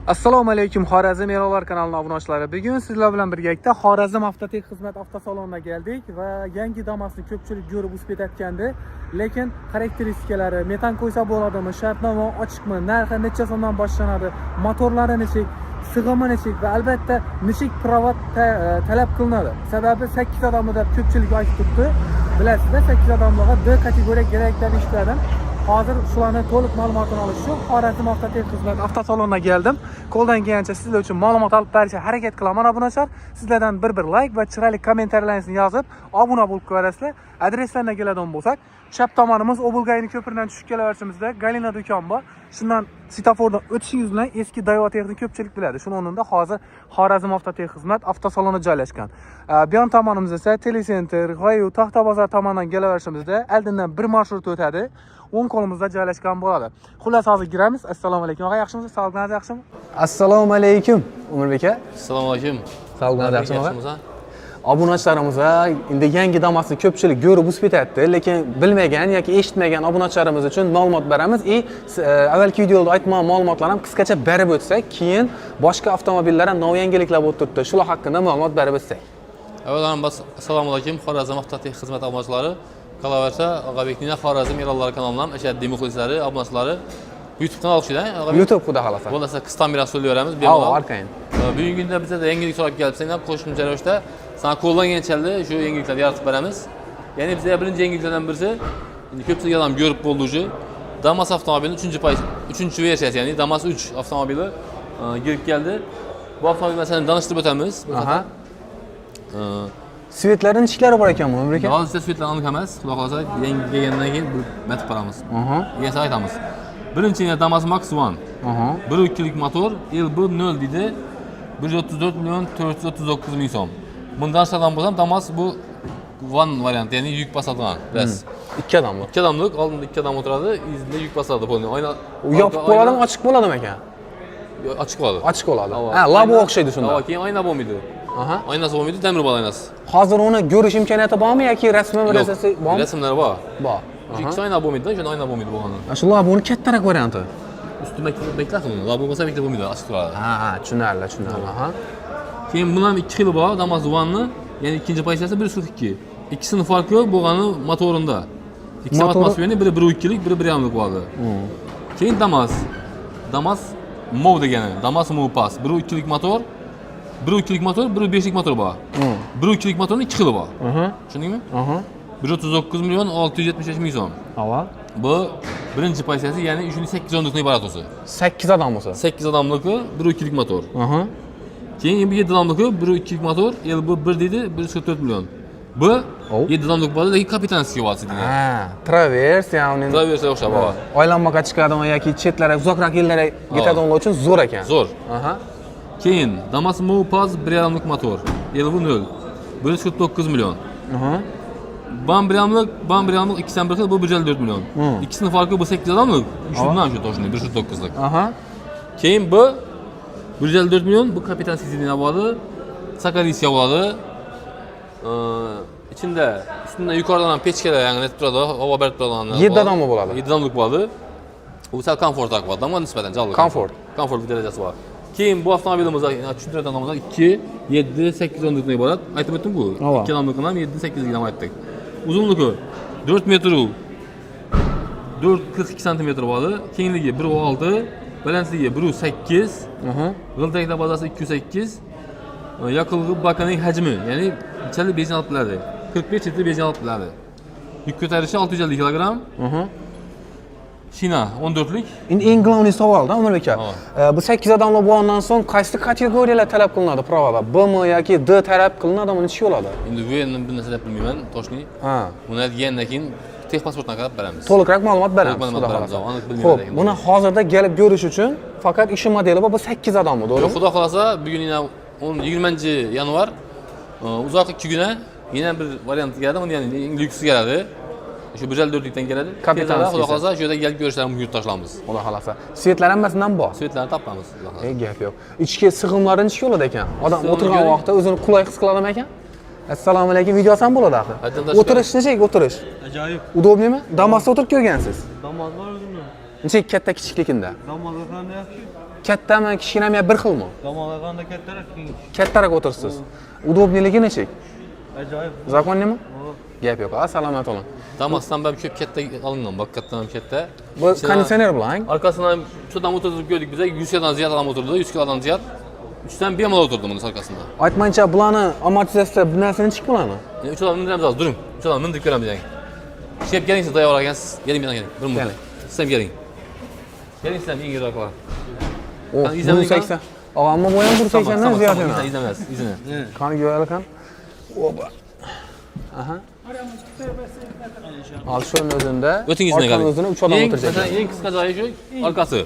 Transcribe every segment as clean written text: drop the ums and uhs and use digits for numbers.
Assalomu alaykum Xorazm Eronlar kanalining obunachilari. Bugun sizlar bilan birgalikda Xorazm Avtotech xizmat avtosaloniga keldik va yangi Damas'ni ko'pchilik ko'rib uspet etgandi. Lekin xarakteristikalari, metan qo'ysa bo'ladimi, shartnoma ochiqmi, narxi necha so'mdan boshlanadi, motorlari nechik, sig'imi nechik va albatta nechik provat talab qilinadi. Sababi 8 odamni deb ko'pchilik aytib turibdi. Bilasizlar, 8 odamlarga D kategoriya kerak deb eshitdim. Hozir shularni to'liq ma'lumotini olish uchun Xorazm Avtotech xizmat avtosaloniga keldim. Qo'ldan kelgancha sizlar uchun ma'lumot olib berishga harakat qilaman obunachilar. Sizlardan bir like va chiroyli kommentarlaringizni yozib, obuna bo'lib qo'yasizlar. Adreslarga keladigan bo'lsak, chap tomonimiz Obulgayni ko'piridan tushib kelaverishimizda Galina do'kon bor. Shundan svetofordan o'tishingiz bilan eski Dayotexni ko'pchilik biladi. Shuning o'rnida hozir Xorazm Avtotech xizmat avtosaloni joylashgan. Bu yon tomonimizda esa Telecenter, G'oyu, Taxtabozor tomonidan kelaverishimizda oldindan bir marshrut o'tadi. O'ng qo'limizda joylashgan bo'ladi. Xullas hozir giramiz. Assalomu alaykum. Og'a yaxshimisiz? Sog'lig'ingiz yaxshimi? Assalomu alaykum Umirbek aka. Assalomu alaykum. Sog'lig'ingiz yaxshimi? Obunachilarimizga endi yangi Damas'ni ko'pchilik ko'rib uspet etdi, lekin bilmagan yoki eshitmagan obunachilarimiz uchun ma'lumot beramiz. Avvalgi videoda aytgan ma'lumotlarni qisqacha berib o'tsak, keyin boshqa avtomobillar ham nov yangiliklar bo'lib turibdi. Shular haqida ma'lumot berib o'tsak. Avvalambor assalomu alaykum Xorazm Avtotech xizmat obunachilari. Qolaversa, Og'abekning Xorazm Eronlar kanalidan ashaddiy muxlislari, obunachilari YouTube kanal ochishda. YouTube xudo xolasa. Bo'lmasa qisqacha miras so'zlayveramiz. Arkayn. Bugungi kunda bizda yangilik solib kelibsanglar, qo'shimcha ravishda sana qo'llanganchalik shu yangiliklarni yaratib beramiz. Ya'ni bizda birinchi yangiliklardan birisi, endi ko'pchilik odam ko'rib bo'ldi уже. Damas avtomobilining 3-versiyasi, ya'ni Damas 3 avtomobili kirib keldi. Bu avtomobil masalan tanishtirib o'tamiz. Aha. Svetlarning ishlari bor ekanmi, Umirbek aka? Hozircha svetlar aniq emas. Xudo xolasa, yangi kelgandan keyin batib boramiz. Yana aytamiz. Birinchi Damas Max 1. 1.2 lik motor, LB0 deydi. 134 million 439 ming so'm. Bundan shartdan bo'lsam Damas bu van variant, ya'ni yuk bosadigan. Bas. 2 odamlik. 2 odamlik, oldinda 2 odam o'tiradi, izda yuk bosadi bo'ldi. Oyna yopiq bo'ladimi, ochiq bo'ladimi aka? Ochiq bo'ladi. Ochiq bo'ladi. Ha, labo o'xshaydi shunda. Keyin oyna bo'lmaydi. Oynasi bo'lmaydi, ta'mir bor oynasi. Hozir uni ko'rish imkoniyati bormi yoki rasman rasasi bormi? Rasmlari bor. Bor. Ikki oyna bo'lmaydi, o'sha oyna bo'lmaydi bo'lgani. Shu laboni kattaroq varianti. Ustida beklar qilindi. Labo bo'lsa beklar bo'lmaydi, ochiq turadi. Ha, tushunarli. Keyin bundan ham 2 xili bor, Damas 1ni, ya'ni ikkinchi pozitsiyasi 142. Ikkisini farqi bo'lgani motorinda. Ikkisi atmosferani, biri 1.2 lik, biri 1.5 lik bo'ladi. Keyin Damas Mov degani, Damas Mov Pass, 1.2 lik motor. 1.2 lik motor, 1.5 lik motor bor. 1.2 lik motorning 2 xili bor. Tushundingmi? 139 million 675 ming so'm. Bu birinchi pozitsiyasi, ya'ni 3.8 o'nlikdan iborat o'zi. 8 odam bo'lsa. 8 odamligi 1.2 lik motor. Keyin bu 7 odamligi 1.2 lik motor, LB1 deydi, 144 million. Bu 7 odamlik bo'ladi, lekin kapitanskiy bo'ladi degan. Travers, ya'ni Traversga o'xshab bor. Oylanmoqqa chiqadigan yoki chetlarga, uzoqroq yerlarga ketadiganlar uchun zo'r ekan. Zo'r. Keyin Damas Mov Pass 1.5 lik motor, LB0, 149 million. Bam 1.5 lik, ikkisidan bir xil, bu 1.4 million. İkisinin farkı bu 8 adamlık. Şundan şu toşunu 1.9'lık. Keyin bu 1.4 milyon, bu kapitan sizliğine bağlı. Sakadisya bağlı. İçinde üstünde yukarıdan peçkeler, yani net durada, hava berk duradan. 7 adam mı bağlı? 7 adamlık bağlı. Bu sel komfort akvadı ama nispeten canlı. Komfort bir derecesi var. Keyin bu avtomobilimizde düşündüren adamımızda 2, 7, 8 onluktan ibaret. Aytıp ettim bu. 2 adamlıkından 7, 8 gidem ayttık. Uzunluğu 4 metre, 4,42 santimetre bağlı. Kengliği 1,6, balansliği 1,8, gıltakla bazası 208, yakılgı bakının hacmi, yani içeride benzin alıp bilərdi. 45 litre benzin alıp bilərdi. Yük götərişi 650 kilogram. Şina 14'lük. En glavni savol da Umirbek aka. Bu 8 odamli bo'lgandan so'ng qaysi kategoriyalar talab qilinadi pravada? B mi yoki D talab qilinadimi, necha bo'ladi? Endi bu yerni bir narsa deb bilmayman, to'shni. Buni degandan keyin texpasportdan qarab beramiz. To'liqroq ma'lumot beramiz. Xo'p, buni hozirda kelib ko'rish uchun faqat ishi modeli bor, bu 8 odammi, to'g'rimi? Xudo xolasa, bugun yana 20-yanvar uzoq 2 kunda yana bir variant keladi, uni ya'ni lyuksi keladi. Şu 1.4'lükten geladi. Kapitan Xudo xolasa shu yerda kelib ko'rishlarni mumkin tashlaymiz. Xudo xolasa. Svetlar hammasidan bor. Svetlarni topamiz. Gap yo'q. Ichki sig'imlari necha yo'lada ekan? Odam o'tirgan vaqtda o'zini qulay his qiladimi ekan? Assalomu alaykum, video ham bo'ladi axir. O'tirish necha o'tirish? Ajoyib. Udobnimi? Damasda o'tirib ko'rgansiz? Damas bor o'zimda. Necha katta kichikligida? Damasda qanday yaxshi? Kattami, kichkinami bir xilmi? Tomog'aganda kattaroq keyin. Kattaroq o'tirsiz. Udobniligi nechik? Ajoyib. Zakonnimi? Gap yo'q. Salomat bo'ling. Damasdan ham ko'p katta olingan, bak kattadan ham katta. Bu konditsioner bilan. Arkasından şuradan o'tirib ko'rdik biz, 100 kilodan ziyod odam o'tirdi, 100 kilodan ziyod. Uchdan bemalol o'tirdi buning arkasida. Aytmancha bularni amortizatsiya bu narsani chiqib bo'ladi. Uch odam mindiramiz hozir, during. Uch odam mindirib ko'ramiz yangi. Shep keling, siz tayyor ekansiz. Keling, men keling. Bir minut. Siz ham keling. Keling, siz ham eng yiroqlar. O, 180. Og'amma bu ham 180 dan ziyod emas. İzlemeyiz, izini. Qani go'yal kan. Oba. Aha. Al shuni o'zida. O'tingiz ne Orqani o'zini 3 odam o'tiracak. Mesela eng qisqa joyi shu, orqasi.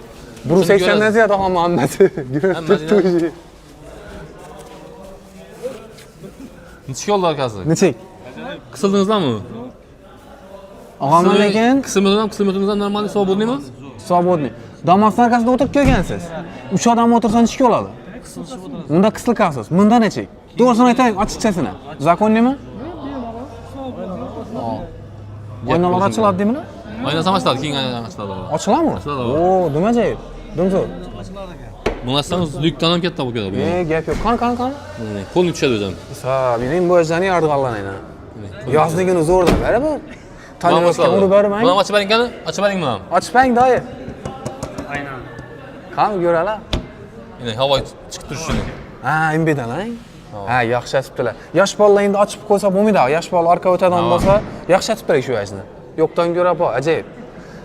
180 dan ziyod og'amma hammasi. Hammasi. Necha oldi orqasi? Nechik? Qisildingizlarmi? Og'amma lekin Qisildingizlar normal svobodniymi? svobodniy. Damasdan orqasida o'tirib kelgansiz. 3 odam o'tirsa nechga oladi? Bunda qisilqasiz. Bunda nechik? To'g'risini aytaylik, ochiqchasini. Zakonnimi? Oynalar ochiladi deymi? Oynasam ochiladi, keyin ochiladi. Ochiladimi? Ochiladi. O, nima ajoyib. Dumzo'r. Bunaqasidan lyukdan ham katta bo'lib ketadi. Gap yo'q. Qani. Qo'lni tushadi o'zim. Sa, mening bu ojani yarg'anlanayna. Yozligini zo'rda bari bu. Taniyotgan urib bermang. Buni ochib bering qani? Ochib bering buni. Ochpang doyi. Aynan. Qani ko'ralar. Yine havo chiqib turishini. Ha, imbedalang. Ha, yaxshi aytibdilar. Yosh bolalar endi ochib qo'ysa bo'lmaydi. Yosh bola orqa o'tadigan bo'lsa, yaxshi aytibdilar shu ishni. Yo'qdan ko'ra bu ajoyib.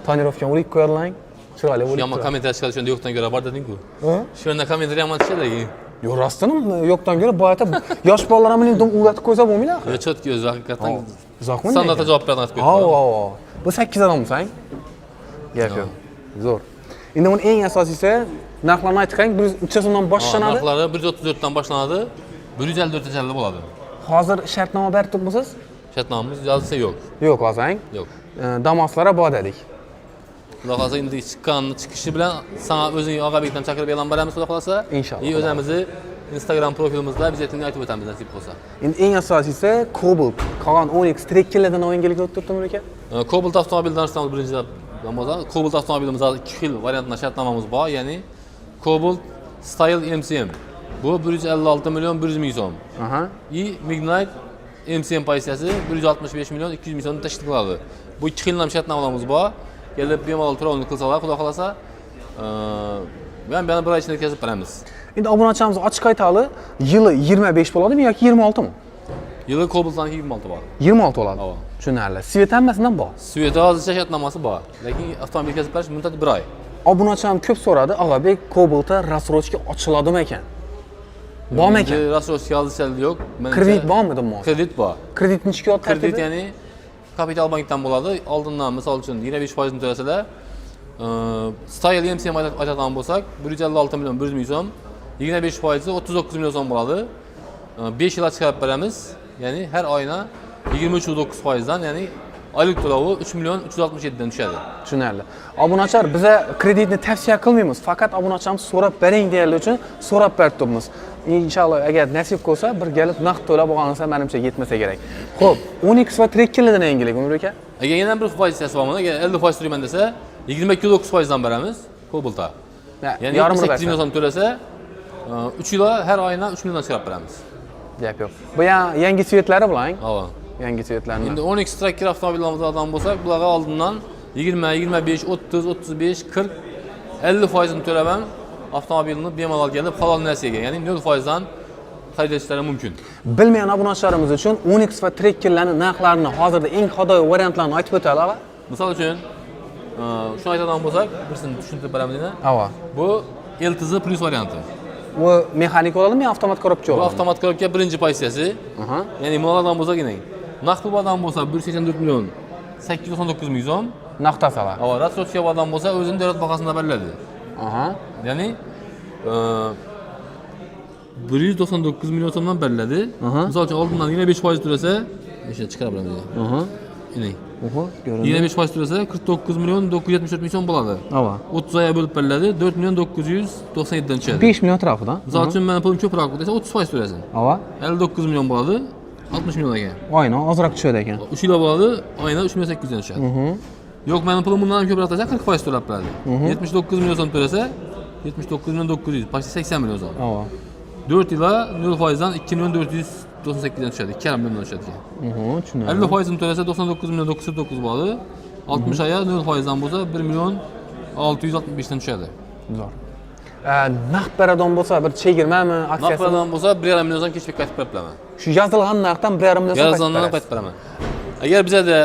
Tonirovka urib qo'yarlang. Chiroyli bo'lib. Yomon kommentariy chiqadi, shunda yo'qdan ko'ra bor deding-ku. Ha? Shunda kommentariy ham chiqadi. Yo'q, rostini yo'qdan ko'ra bu aytib, yosh bolalar ham endi uratib qo'ysa bo'lmaydi axir. Yo, chotki o'zi haqiqatan. Uzoqmi? Standartga javob beradi aytib Ha, qo'ydi. ha. Bu 8 odamsan. Gap yo'q. Zo'r. Endi uning eng asosiysi narxlarni aytqang, 300 so'mdan boshlanadi. Narxlari 134 dan boshlanadi. 154 gacha bo'ladi. Hozir shartnoma berib turibsiz? Shartnomamiz yozilsa yo'q. Yo'q, hozir. Yo'q. Damaslara bor dedik. Xudo xohlasa endi chiqishi bilan sana o'zing Og'abekdan chaqirib e'lon beramiz, xudo xohlasa. Inshaalloh. O'zimizni Instagram profilimizda bizetini aytib o'tamiz nasib bo'lsa. Endi eng asosiysi Cobalt. Qolgan Onyx Trekkerlardan o'yinga o'ttirdim ekan. Cobalt avtomobildan chiqamiz birinchidan. Cobalt avtomobilimiz 2 xil variantda shartnomamiz bor, ya'ni Cobalt Style MCM. Bu 156 million 100 ming so'm. Aha. Midnight MCM pozitsiyasi 165 million 200 ming so'mni tashkil qiladi. Bu 2 xil shartnomamiz bor. Kelib bemalol to'lovni qilsalar, xudo xolasa, men bir oy ichida yetkazib beramiz. Endi obunachimiz ochiq aytali, yili 25 bo'ladimi yoki 26 mi? Yili Cobaltdan 26 bor. 26 bo'ladi. Havo. Tushunarli. Svet hammasidan bor. Sveti hozircha shartnomasi bor, lekin avtomobil yetkazib berish muddati 1 oy. Obunachim ko'p so'radi, Og'abek Cobaltda rassrochka ochiladimi ekan? Bormi ekan? Rassrochka hozircha yo'q. Kredit bormi dedim. Kredit bor. Kredit nechga olib Kredit ya'ni kapital bankdan bo'ladi. Oldindan misol uchun 25% ni to'lasalar, Style MCM aytadigan bo'lsak, 156 million 100 ming so'm, 25% 39 million so'm bo'ladi. 5 yilga chiqarib beramiz. Ya'ni har oyna 23.9% dan, ya'ni oylik to'lovi 3 million 367 dan tushadi. Tushunarli. Obunachilar, biz kreditni tavsiya qilmaymiz. Faqat obunachimiz so'rab bering deganlar uchun so'rab berib turibmiz. Inshaalloh agar nasib bo'lsa bir kelib naqd to'lab olgansa menimcha yetmasa kerak. Xo'p, Onyx va Trekkerlardan yangilik Umar aka? Agar yana bir pozitsiyasi bormi, agar 50% to'layman desa, 22.9% dan beramiz Cobaltda. Ya'ni 8 million so'm to'lasa, 3 yilga har oyna 3 milliondan chiqarib beramiz. Gap yo'q. Bu yangi svetlari bilan. Ha. Yangi svetlarni. Endi Onyx Tracker avtomobillarimizdan bo'lsak, bularga oldindan 20, 25, 30, 35, 40, 50% ni to'laman avtomobilni bemalol kelib halol narsaga, ya'ni 0% dan xaridlashlari mumkin. Bilmagan obunachilarimiz uchun Onyx va Trekkerlarning narxlarini hozirda eng hadoy variantlarini aytib o'taylik. Misol uchun, shuni aytadigan bo'lsak, birsini tushuntirib beramiz yana. Havo. Bu LTZ Plus varianti. Bu mexanik bo'ladimi, avtomat korobka Bu bo'ladimi? avtomat korobka birinchi pozitsiyasi. Ya'ni mo'ldan bo'lsa keling. Naqd puldan bo'lsa 184 million 899 ming so'm. Naqd asalar. Havo, ratsrochkadan bo'lsa o'zini davlat bahosida beriladi. Aha. Ya'ni 199 million so'mdan beriladi. Misol uchun oldindan 25% to'lasa, o'sha chiqarib beramiz. Aha. Ya'ni Oho, ko'rindi. 25% to'lasa 49 million 974 ming so'm bo'ladi. Havo. 30 oyga bo'lib beriladi, 4 million 997 dan tushadi. 5 million atrofidan. Misol uchun men pulim ko'proq desa 30% to'lasan. Havo. 59 million bo'ladi, 60 million ekan. Oyna ozroq tushadi ekan. 3 yil bo'ladi, oyna 3 million 800 dan tushadi. Yo'q, men pulim bundan ham ko'proq desa 40% to'lab beradi. 79 million so'm to'lasa 79 milyon 900, başta 80 milyon o zaman. Ava. 4 yıla 0%dan 2 milyon 498'den düşerdi. 2,5 milyon düşerdi. Tushunarli. 50%ni to'lasa 99 milyon 909 bo'ladi. 60 aya 0%dan bo'lsa 1 milyon 665 dan tushadi. Zo'r. Naqd baradan bo'lsa bir chegirmami, aksiyasi? Naqddan bo'lsa 1,5 milliondan kechbek qaytib berib beraman. Shu yozilgan narxdan 1,5 million so'm Garazondan qaytib beraman. Agar bizda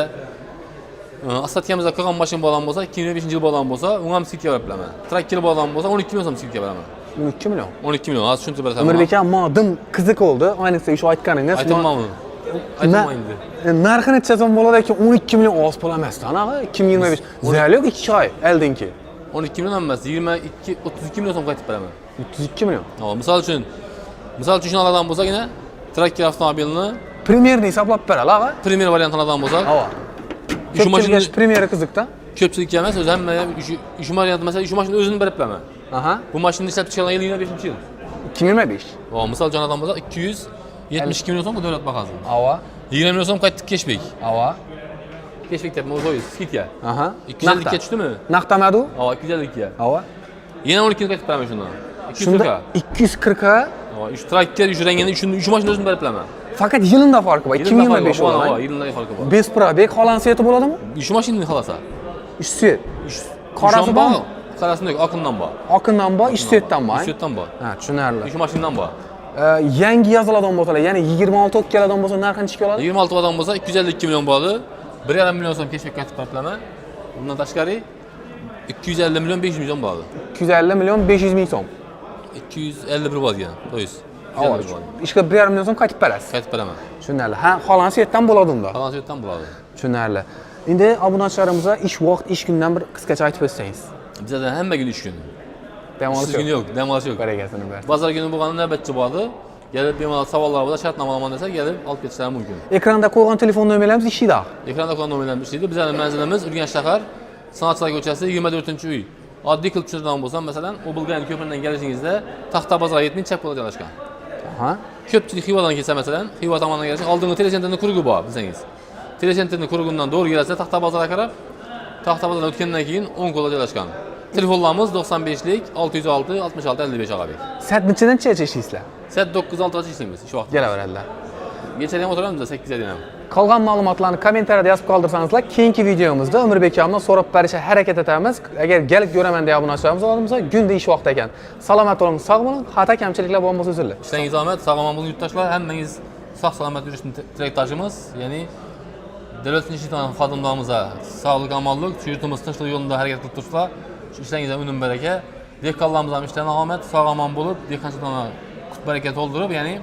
asatkamizda qolgan mashina bo'lgan bo'lsa, 2025-yil bo'lgan bo'lsa, unga ham skidka berib beraman. Traktor bo'lgan bo'lsa 12 million so'm skidka beraman. 12 million. 12 million, hozir tushuntirib beraman. Umirbek aka, modim qiziq oldu. Ayniqsa shu aytganingiz. Aytolmayman. Aytolmayman. Narxi necha so'm bo'ladi ekan? 12 million oz pul emasdan, ag'a. 2025. Zalog 2 oy eldinki. 12 million emas, 32 million so'm qaytib beraman. 32 million. Misol uchun shuni oladigan bo'lsagina, traktor avtomobilini Primerni hisoblab beradi, ag'a. Premier variantini oladigan bo'lsak, Ava. Shu mashina primeri qiziqda. ko'pchilikka emas, o'zi hamma shu variant masalan, shu mashina o'zini berib beraman. Aha. Bu mashinani ishlab chiqargan yil 25-yil. 2025. Misol jonadan bo'lsa 272 million so'm davlat bahasi. Ava. 20 million so'm qaytib cashback. Ava. Cashback deb o'zi skidka. Aha. 250 ga tushdimi? Naqdamadi? 250 ga. Ava. Yana 12 ga qaytib beraman shundan. 240 Shunda ga. 240 ga. Shu traktor, shu rangini, shu mashina o'zini berib beraman. Faqat yilında farqi bor. 2025 bo'ladi. Yilda farqi bor. Bez probek xolansiyati bo'ladimi? Shu mashinaning xolasa. Ish svet. Qorasi bormi? Qorasidan yo'q, oqindan bor. Oqindan bor, ish svetdan bor. Ish svetdan bor. Ha, tushunarli. Shu mashinadan bor. Yangi yoziladigan bo'lsa, ya'ni 26 okkaldan bo'lsa narxi necha keladi? 26 odam bo'lsa 252 million bo'ladi. 1,5 million so'm cashback qaytib beraman. Bundan tashqari 250 million 500 million bo'ladi. 250 million 500 ming so'm. 251 bo'lgan. To'yis. Ishga 1,5 million so'm qaytib berasiz. Qaytib beraman. Tushunarli. Ha, xolansiyatdan bo'ladi unda. Xolansiyatdan bo'ladi. Tushunarli. Endi obunachilarimizga ish vaqt, ish kundan bir qisqacha aytib o'tsangiz. Bizda hamma kun ish kuni. Dam olish Kuni yo'q, dam olish yo'q. Barakasini ber. Bozor kuni bo'lganda navbatchi bo'ladi. Kelib bemalol savollar bo'lsa, shartnoma olaman desa, kelib olib ketishlari mumkin. Ekranda qo'ygan telefon nomerlarimiz ishida. Ekranda qo'ygan nomerlarimiz ishlaydi. Bizning manzilimiz Urganch shahar, San'atchilar ko'chasi 24-uy. Oddiy qilib tushunadigan bo'lsam, masalan, Obilgan ko'piridan kelishingizda Taxta bozor yetmay chap qo'lda joylashgan. Aha. Ko'pchilik Xivadan kelsa, masalan, Xiva tomonidan kelsa, oldingi telesentrning qurugi bor, bilsangiz. Telesentrning qurugidan to'g'ri kelsa, Taxta bozorga qarab, Taxta bozordan o'tgandan keyin 10 qo'lda joylashgan. Telefonlarimiz 95lik 606 66 55 ag'abek. Soat nechadan nechaga ishlaysizlar? Soat 9-6 gacha ishlaymiz shu vaqtda. Kelaveradilar. Kechada ham o'tiramiz, 8 da ham. Qolgan ma'lumotlarni kommentariyada yozib qoldirsangizlar, keyingi videomizda Umirbek akamdan so'rab berishga harakat etamiz. Agar kelib ko'raman degan obunachilarimiz oldimizda kunda ish vaqti ekan. Salomat bo'ling, sog' bo'ling, xato kamchiliklar bo'lgan bo'lsa uzrlar. Ishlangiz omad, sog'lom bo'ling yurtdoshlar, hammangiz sog' salomat yurishni tilakdoshimiz, ya'ni davlat institutsiyalar xodimlarimizga sog'lik, omonlik, yurtimiz tinchlik yo'lida harakat qilib turibsizlar. Shu ishlaringizga unum baraka. Dehqonlarimiz ham ishlarida omad, sog' omon bo'lib, dehqonchiliklarni qut baraka to'ldirib, ya'ni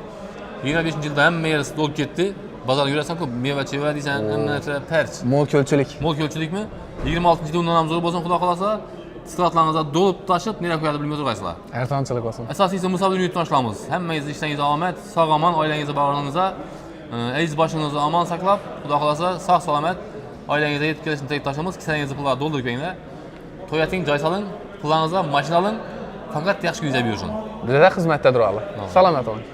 25-yilda hamma yer to'lib ketdi. Bozorga yurasan-ku, meva-cheva deysan, hamma narsa parch. Mo'l ko'lchilik. Mo'l ko'lchilikmi? 26-yilda undan ham zo'r bo'lsin, xudo xolasa, stratlaringizda do'lib tashib, nera qo'yadi bilmay turgaysizlar. Arzonchilik bo'lsin. Asosiysi musobaqani yurtdoshlarimiz. Hammangiz ishlaringizga omad, sog' omon, oilangizga bag'ringizga, aziz boshingizni omon saqlab, xudo xolasa, sog' salomat oilangizga yetib kelishini tilakdoshimiz. Kisangizni pullarni to'ldirib qo'yinglar. To'yating, joy soling, pullaringizga mashina oling, faqat yaxshi kuningizga buyursin. Bizda xizmatda turadi. Salomat bo'ling.